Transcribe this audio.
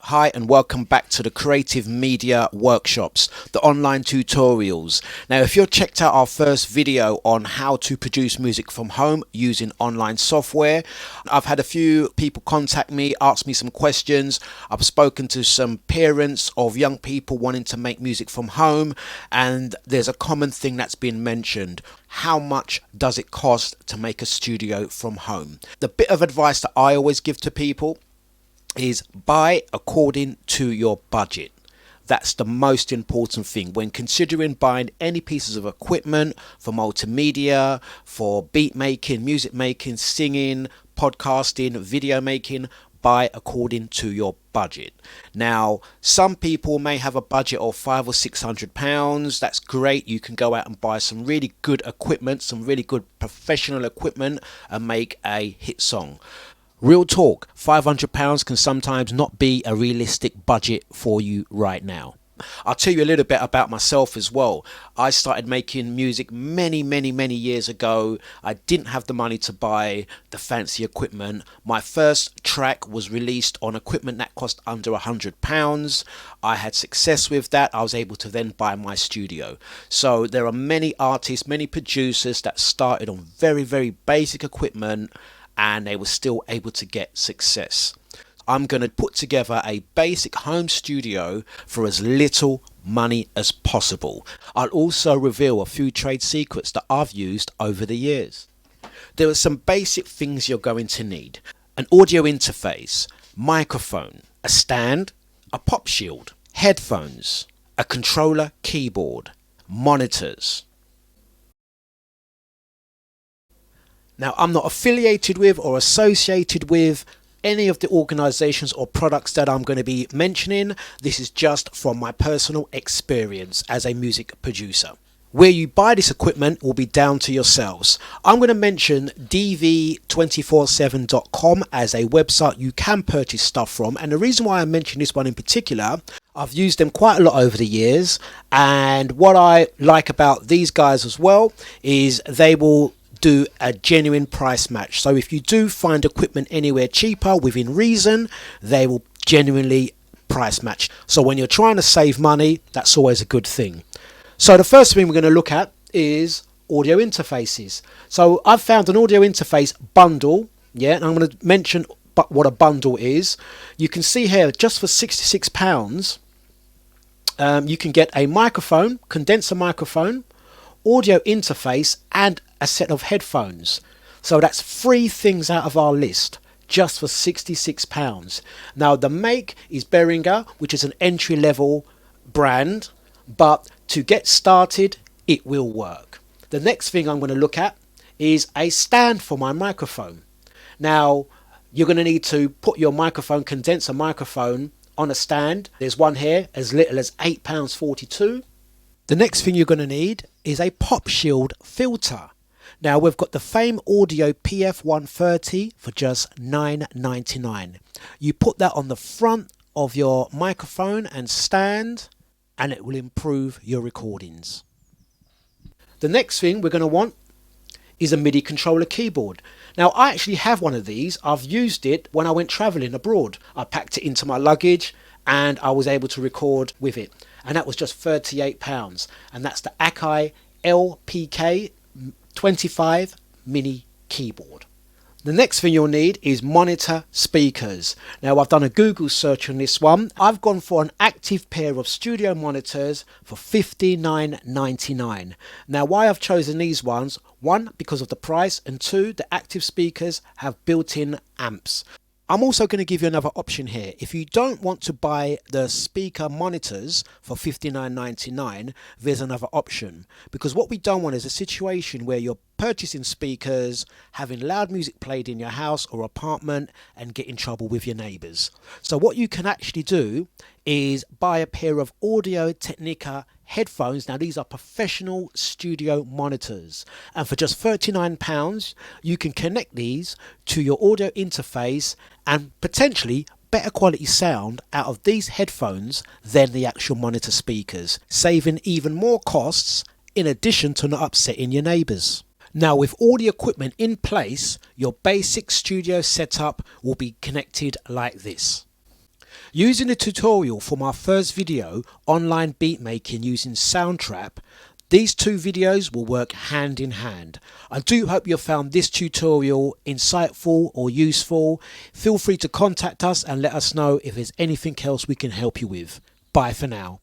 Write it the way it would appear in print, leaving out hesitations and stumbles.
Hi and welcome back to the Creative Media Workshops, the online tutorials. Now if you've checked out our first video on how to produce music from home using online software, I've had a few people contact me, ask me some questions. I've spoken to some parents of young people wanting to make music from home, and there's a common thing that's been mentioned. How much does it cost to make a studio from home? The bit of advice that I always give to people is buy according to your budget. That's the most important thing when considering buying any pieces of equipment for multimedia, for beat making, music making, singing, podcasting, video making. Buy according to your budget. Now, some people may have a budget of £500 or £600. That's great. You can go out and buy some really good equipment, some really good professional equipment, and make a hit song. Real talk, £500 can sometimes not be a realistic budget for you right now. I'll tell you a little bit about myself as well. I started making music many years ago. I didn't have the money to buy the fancy equipment. My first track was released on equipment that cost under £100. I had success with that. I was able to then buy my studio. So there are many artists, many producers that started on very basic equipment, and they were still able to get success. I'm going to put together a basic home studio for as little money as possible. I'll also reveal a few trade secrets that I've used over the years. There are some basic things you're going to need: an audio interface, microphone, a stand, a pop shield, headphones, a controller keyboard, monitors. Now, I'm not affiliated with or associated with any of the organizations or products that I'm going to be mentioning. This is just from my personal experience as a music producer. Where you buy this equipment will be down to yourselves. I'm going to mention dv247.com as a website you can purchase stuff from, and the reason why I mention this one in particular, I've used them quite a lot over the years, and what I like about these guys as well is they will do a genuine price match. So if you do find equipment anywhere cheaper within reason, they will genuinely price match. So when you're trying to save money, that's always a good thing. So the first thing we're going to look at is audio interfaces. So I've found an audio interface bundle, and I'm going to mention what a bundle is. You can see here, just for £66, you can get a microphone, condenser microphone, audio interface, and a set of headphones. So that's 3 things out of our list just for £66. Now the make is Behringer, which is an entry-level brand, but to get started it will work. The next thing I'm going to look at is a stand for my microphone. Now you're going to need to put your microphone, condenser microphone, on a stand. There's one here as little as £8.42. The next thing you're going to need is a pop shield filter. Now we've got the Fame Audio PF130 for just $9.99. You put that on the front of your microphone and stand, and it will improve your recordings. The next thing we're going to want is a MIDI controller keyboard. Now I actually have one of these. I've used it when I went traveling abroad. I packed it into my luggage and I was able to record with it, and that was just £38, and that's the Akai LPK 25 mini keyboard. The next thing you'll need is monitor speakers. Now I've done a Google search on this one. I've gone for an active pair of studio monitors for $59.99. Now why I've chosen these ones: 1, because of the price, and 2, the active speakers have built-in amps. I'm also going to give you another option here. If you don't want to buy the speaker monitors for $59.99, there's another option. Because what we don't want is a situation where you're purchasing speakers, having loud music played in your house or apartment, and get in trouble with your neighbours. So what you can actually do is buy a pair of Audio Technica headphones. Now these are professional studio monitors, and for just £39 you can connect these to your audio interface and potentially better quality sound out of these headphones than the actual monitor speakers, saving even more costs in addition to not upsetting your neighbours. Now with all the equipment in place, your basic studio setup will be connected like this. Using the tutorial for my first video, online beat making using Soundtrap, these two videos will work hand in hand. I do hope you found this tutorial insightful or useful. Feel free to contact us and let us know if there's anything else we can help you with. Bye for now.